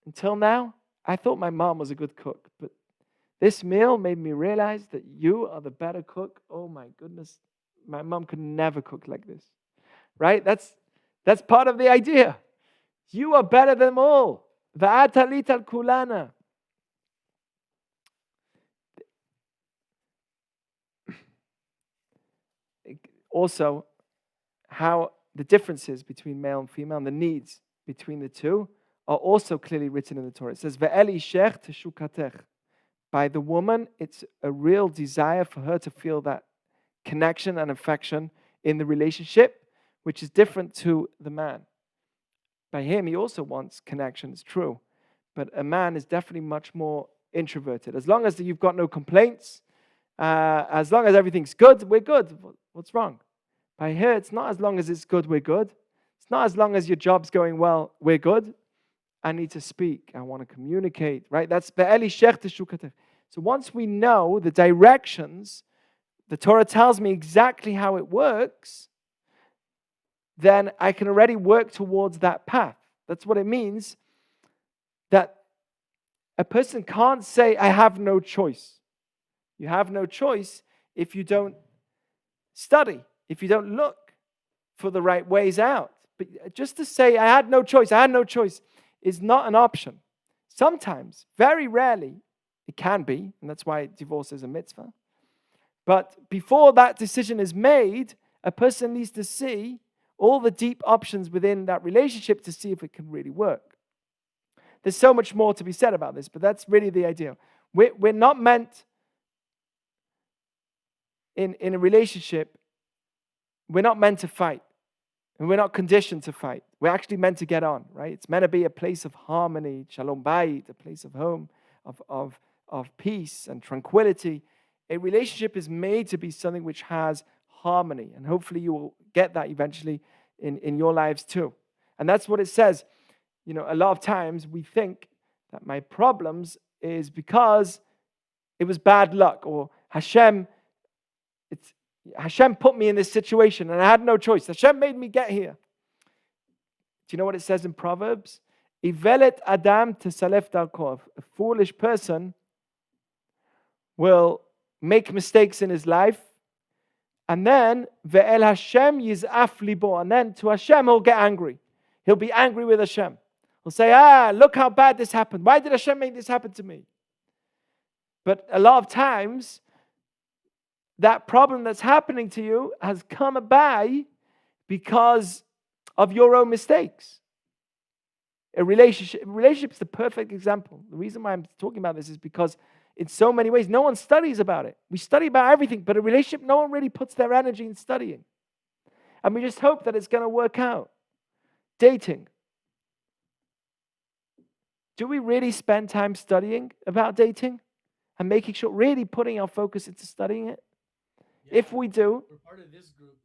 S1: until now, I thought my mom was a good cook, but this meal made me realize that you are the better cook. Oh my goodness, my mom could never cook like this. Right? That's part of the idea. You are better than all. Va'atalit al kulana. also how the differences between male and female and the needs between the two are also clearly written in the Torah. It says, Ve'el ishech teshukatech. By the woman, it's a real desire for her to feel that connection and affection in the relationship, which is different to the man. By him, he also wants connection, it's true. But a man is definitely much more introverted. As long as you've got no complaints, as long as everything's good, we're good. What's wrong? By her, it's not as long as it's good, we're good. It's not as long as your job's going well, we're good. I need to speak. I want to communicate, right? That's be'eli shech teshukatech. So once we know the directions, the Torah tells me exactly how it works, then I can already work towards that path. That's what it means, that a person can't say, I have no choice. You have no choice if you don't study, if you don't look for the right ways out. But just to say, I had no choice, is not an option. Sometimes, very rarely, it can be, and that's why divorce is a mitzvah. But before that decision is made, a person needs to see all the deep options within that relationship to see if it can really work. There's so much more to be said about this, but that's really the idea. We're not meant, in a relationship, we're not meant to fight. And we're not conditioned to fight. We're actually meant to get on, right? It's meant to be a place of harmony, shalom bayit, a place of home, of peace and tranquility. A relationship is made to be something which has harmony. And hopefully you will get that eventually in your lives too. And that's what it says. You know, a lot of times we think that my problems is because it was bad luck, or Hashem put me in this situation and I had no choice. Hashem made me get here. Do you know what it says in Proverbs? Ivelet Adam tesalef darko. A foolish person will make mistakes in his life, and then ve'el Hashem yizaf libo, and then to Hashem he'll get angry. He'll be angry with Hashem. He'll say, look how bad this happened. Why did Hashem make this happen to me? But a lot of times, that problem that's happening to you has come about because of your own mistakes. A relationship is the perfect example. The reason why I'm talking about this is because in so many ways, no one studies about it. We study about everything, but a relationship, no one really puts their energy in studying. And we just hope that it's going to work out. Dating. Do we really spend time studying about dating and making sure, really putting our focus into studying it? Yeah, if we do,
S3: we're part of this group.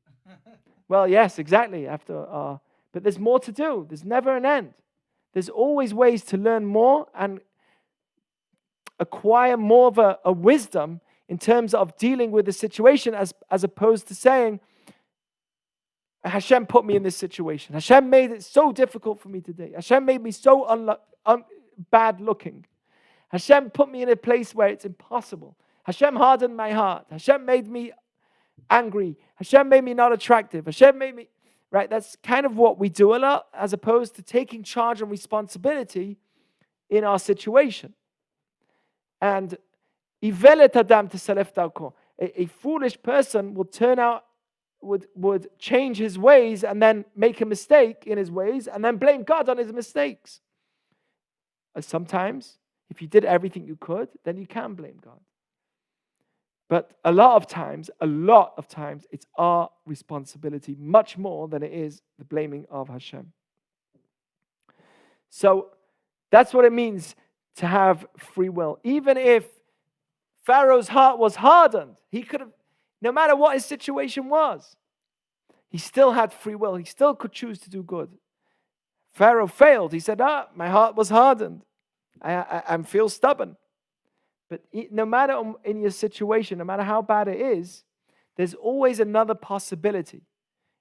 S1: Well, yes, exactly. But there's more to do. There's never an end. There's always ways to learn more and acquire more of a wisdom in terms of dealing with the situation, as opposed to saying, Hashem put me in this situation. Hashem made it so difficult for me today. Hashem made me so bad looking. Hashem put me in a place where it's impossible. Hashem hardened my heart. Hashem made me angry. Hashem made me not attractive. Hashem made me... Right? That's kind of what we do a lot, as opposed to taking charge and responsibility in our situation. And Ivelet Adam tesalef darko. A foolish person will turn out, would change his ways and then make a mistake in his ways and then blame God on his mistakes. Sometimes, if you did everything you could, then you can blame God. But a lot of times, it's our responsibility much more than it is the blaming of Hashem. So that's what it means to have free will. Even if Pharaoh's heart was hardened, he could have, no matter what his situation was, he still had free will. He still could choose to do good. Pharaoh failed. He said, my heart was hardened. I feel stubborn. But no matter in your situation, no matter how bad it is, there's always another possibility.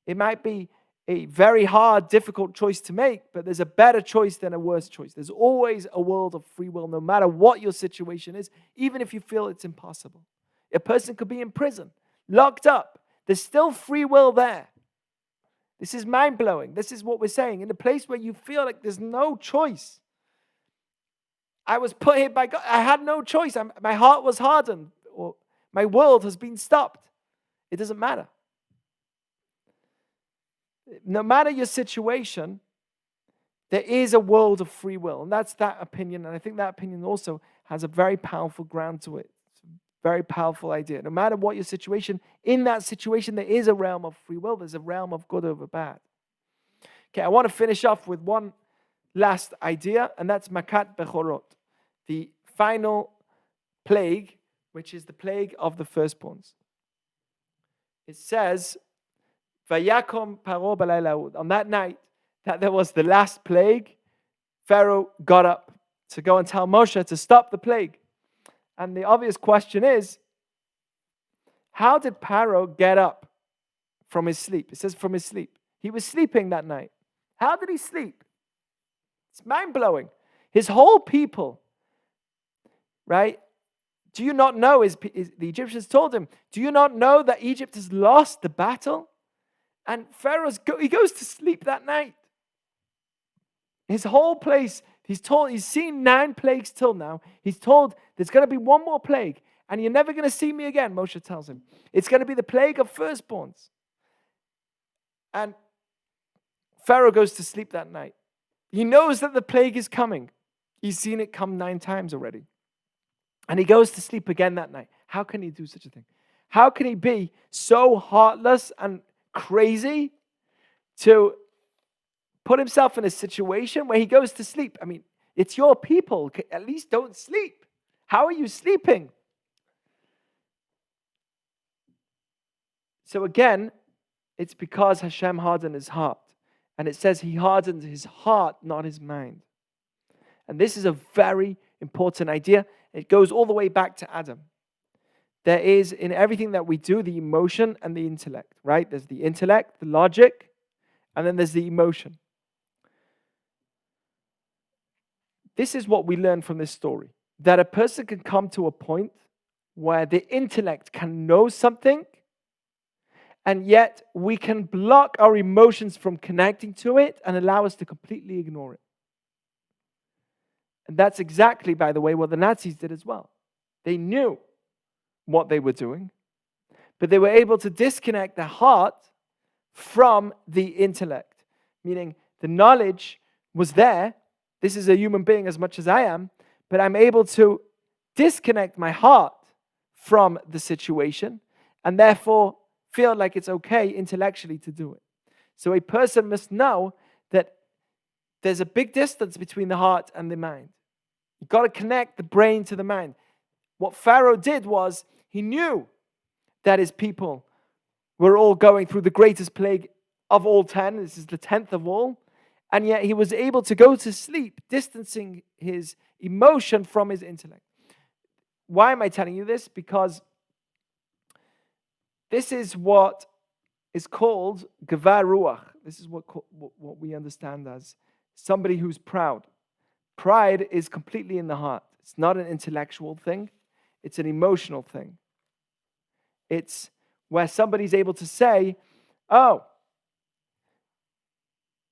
S1: It might be a very hard, difficult choice to make, but there's a better choice than a worse choice. There's always a world of free will, no matter what your situation is, even if you feel it's impossible. A person could be in prison, locked up. There's still free will there. This is mind-blowing. This is what we're saying. In a place where you feel like there's no choice. I was put here by God. I had no choice. My heart was hardened, or my world has been stopped. It doesn't matter. no matter your situation, there is a world of free will. And that's that opinion. And I think that opinion also has a very powerful ground to it. It's a very powerful idea. No matter what your situation, in that situation, there is a realm of free will. There's a realm of good over bad. Okay, I want to finish off with one last idea, and that's Makat Bechorot, the final plague, which is the plague of the firstborns. It says, Vayakom Paro b'layla. On that night that there was the last plague, Pharaoh got up to go and tell Moshe to stop the plague. And the obvious question is, how did Pharaoh get up from his sleep? It says from his sleep. He was sleeping that night. How did he sleep? It's mind-blowing. His whole people, right? Do you not know, the Egyptians told him, do you not know that Egypt has lost the battle? And Pharaoh, he goes to sleep that night. His whole place, he's seen 9 plagues till now. He's told there's going to be one more plague, and you're never going to see me again, Moshe tells him. It's going to be the plague of firstborns. And Pharaoh goes to sleep that night. He knows that the plague is coming. He's seen it come 9 times already. And he goes to sleep again that night. How can he do such a thing? How can he be so heartless and crazy to put himself in a situation where he goes to sleep? I mean, it's your people. At least don't sleep. How are you sleeping? So again, it's because Hashem hardened his heart. And it says he hardened his heart, not his mind. And this is a very important idea. It goes all the way back to Adam. There is, in everything that we do, the emotion and the intellect, right? There's the intellect, the logic, and then there's the emotion. This is what we learn from this story. That a person can come to a point where the intellect can know something, and yet we can block our emotions from connecting to it and allow us to completely ignore it. And that's exactly, by the way, what the Nazis did as well. They knew what they were doing, but they were able to disconnect the heart from the intellect. Meaning the knowledge was there. This is a human being as much as I am, but I'm able to disconnect my heart from the situation and therefore feel like it's okay intellectually to do it. So a person must know that there's a big distance between the heart and the mind. You've got to connect the brain to the mind. What Pharaoh did was he knew that his people were all going through the greatest plague of all 10. This is the 10th of all. And yet he was able to go to sleep, distancing his emotion from his intellect. Why am I telling you this? Because this is what is called Gevar Ruach. This is what we understand as somebody who's proud. Pride is completely in the heart. It's not an intellectual thing. It's an emotional thing. It's where somebody's able to say, oh,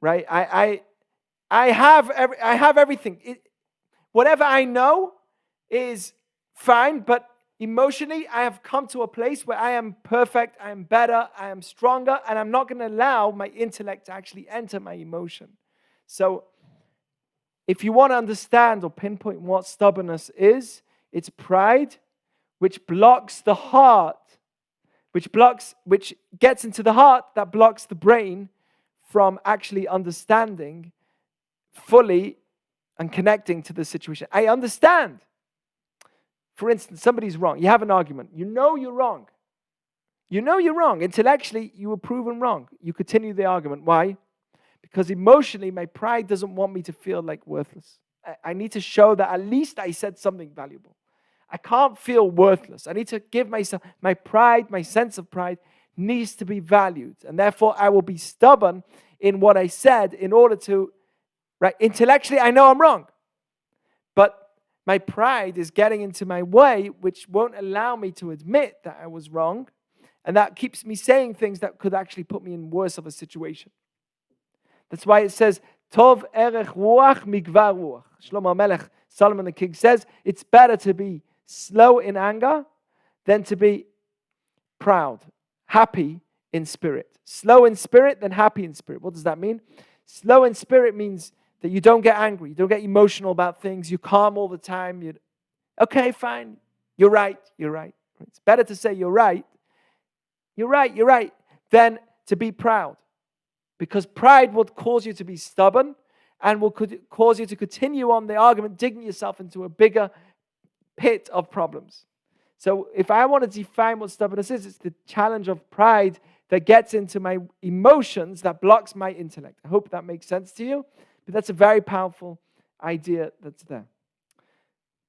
S1: right, I have everything. Whatever I know is fine, but emotionally, I have come to a place where I am perfect, I am better, I am stronger, and I'm not going to allow my intellect to actually enter my emotion. So, if you want to understand or pinpoint what stubbornness is, it's pride, which blocks the heart, which gets into the heart, that blocks the brain from actually understanding fully and connecting to the situation. I understand. For instance, somebody's wrong. You have an argument. You know you're wrong. You know you're wrong. Intellectually, you were proven wrong. You continue the argument. Why? Because emotionally, my pride doesn't want me to feel like worthless. I need to show that at least I said something valuable. I can't feel worthless. I need to give myself, my pride, my sense of pride needs to be valued. And therefore, I will be stubborn in what I said in order to, right? Intellectually, I know I'm wrong. But my pride is getting into my way, which won't allow me to admit that I was wrong. And that keeps me saying things that could actually put me in worse of a situation. That's why it says, Tov erech ruach migvar ruach. Shlomo Melech, Solomon the king says, it's better to be slow in anger than to be proud, happy in spirit. Slow in spirit, then happy in spirit. What does that mean? Slow in spirit means that you don't get angry. You don't get emotional about things. You're calm all the time. Okay, fine. You're right. You're right. It's better to say you're right. You're right. You're right. Than to be proud. Because pride will cause you to be stubborn and will cause you to continue on the argument, digging yourself into a bigger pit of problems. So if I want to define what stubbornness is, it's the challenge of pride that gets into my emotions, that blocks my intellect. I hope that makes sense to you. But that's a very powerful idea that's there.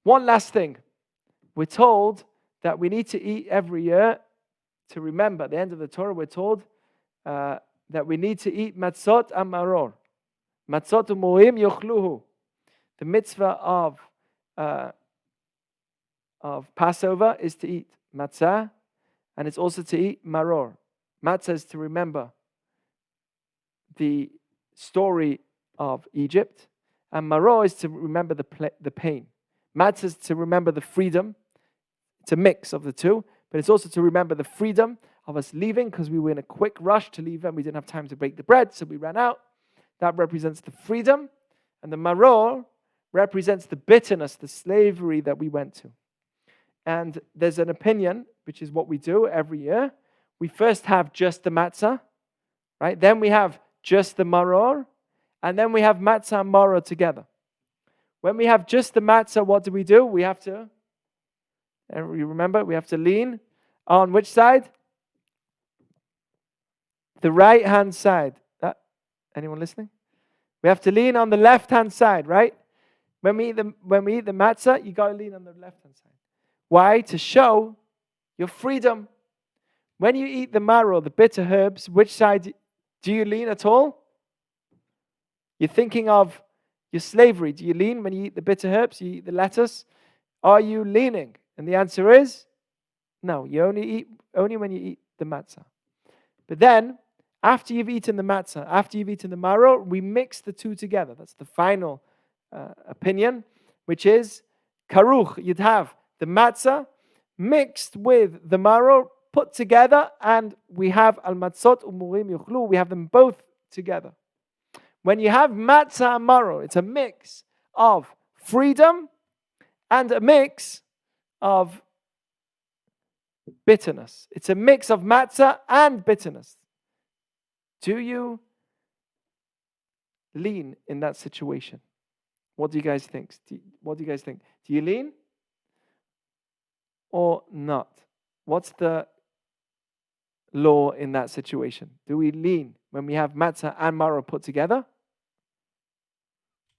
S1: One last thing. We're told that we need to eat every year to remember. At the end of the Torah, we're told that we need to eat matzot and maror. Matzot u'morim yochluhu. The mitzvah of Passover is to eat matzah, and it's also to eat maror. Matzah is to remember the story of Egypt, and maror is to remember the pain. Matzah is to remember the freedom. It's a mix of the two, but it's also to remember the freedom of us leaving, because we were in a quick rush to leave and we didn't have time to bake the bread, so we ran out. That represents the freedom, and the maror represents the bitterness, the slavery that we went to. And there's an opinion, which is what we do every year. We first have just the matzah, right? Then we have just the maror, and then we have matzah and maror together. When we have just the matzah, what do? We have to, you remember, we have to lean on which side? The right-hand side. Anyone listening? We have to lean on the left-hand side, right? When we eat the matzah, you got to lean on the left-hand side. Why? To show your freedom. When you eat the maror, the bitter herbs, which side do you lean at all? You're thinking of your slavery. Do you lean when you eat the bitter herbs? You eat the lettuce? Are you leaning? And the answer is no. You only when you eat the matzah. But then, after you've eaten the matzah, after you've eaten the maror, we mix the two together. That's the final opinion, which is karuch. You'd have the matzah mixed with the maror, put together, and we have al matzot umurim yuchlu. We have them both together. When you have matzah and maror, it's a mix of freedom and a mix of bitterness. It's a mix of matzah and bitterness. Do you lean in that situation? What do you guys think? Do you lean or not? What's the law in that situation? Do we lean when we have matzah and maror put together?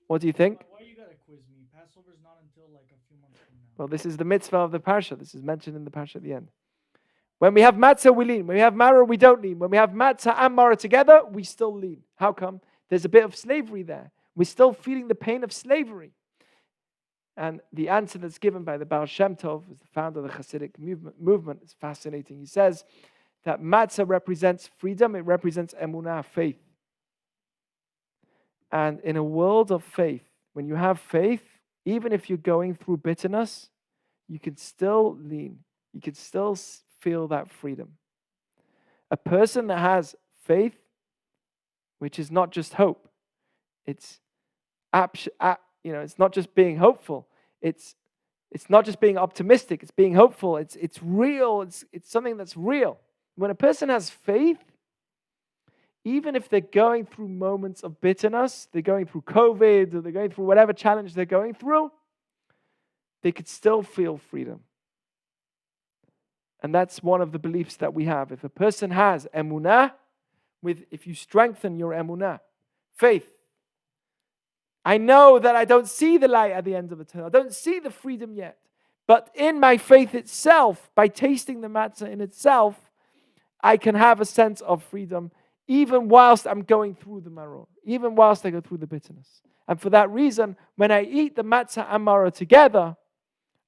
S1: What do you think?
S3: Why you gotta quiz me? Passover's not until like a few months from now.
S1: Well, this is the mitzvah of the Parshat. This is mentioned in the Parshat at the end. When we have matzah, we lean. When we have maror, we don't lean. When we have matzah and maror together, we still lean. How come? There's a bit of slavery there. We're still feeling the pain of slavery. And the answer that's given by the Baal Shem Tov, who's the founder of the Hasidic movement, is fascinating. He says that matzah represents freedom. It represents emunah, faith. And in a world of faith, when you have faith, even if you're going through bitterness, you can still lean. You can still feel that freedom. A person that has faith, which is not just hope, it's not just being hopeful. It's not just being optimistic. It's being hopeful. It's real. It's something that's real. When a person has faith, even if they're going through moments of bitterness, they're going through COVID, or they're going through whatever challenge they're going through, they could still feel freedom. And that's one of the beliefs that we have. If a person has emunah, if you strengthen your emunah, faith, I know that I don't see the light at the end of the tunnel. I don't see the freedom yet. But in my faith itself, by tasting the matzah in itself, I can have a sense of freedom, even whilst I'm going through the maror, even whilst I go through the bitterness. And for that reason, when I eat the matzah and maror together,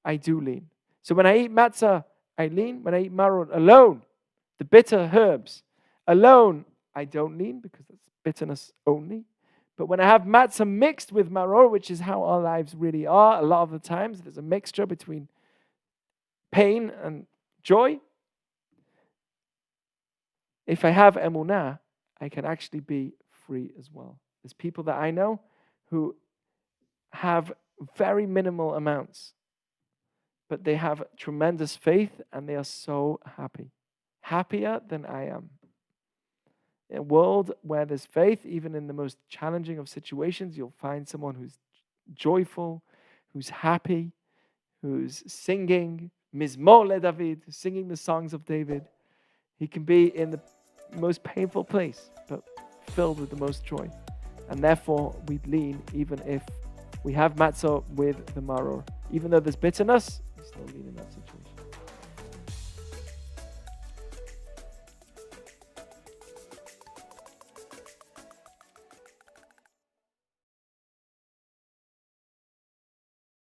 S1: I do lean. So when I eat matzah, I lean. When I eat maror alone, the bitter herbs alone, I don't lean, because that's bitterness only. But when I have matzah mixed with maror, which is how our lives really are, a lot of the times there's a mixture between pain and joy. if I have emunah, I can actually be free as well. There's people that I know who have very minimal amounts, but they have tremendous faith and they are so happy. Happier than I am. In a world where there's faith, even in the most challenging of situations, you'll find someone who's joyful, who's happy, who's singing, Mizmor le David, singing the songs of David. He can be in the most painful place, but filled with the most joy. And therefore, we lean, even if we have matzah with the maror. Even though there's bitterness, we still lean in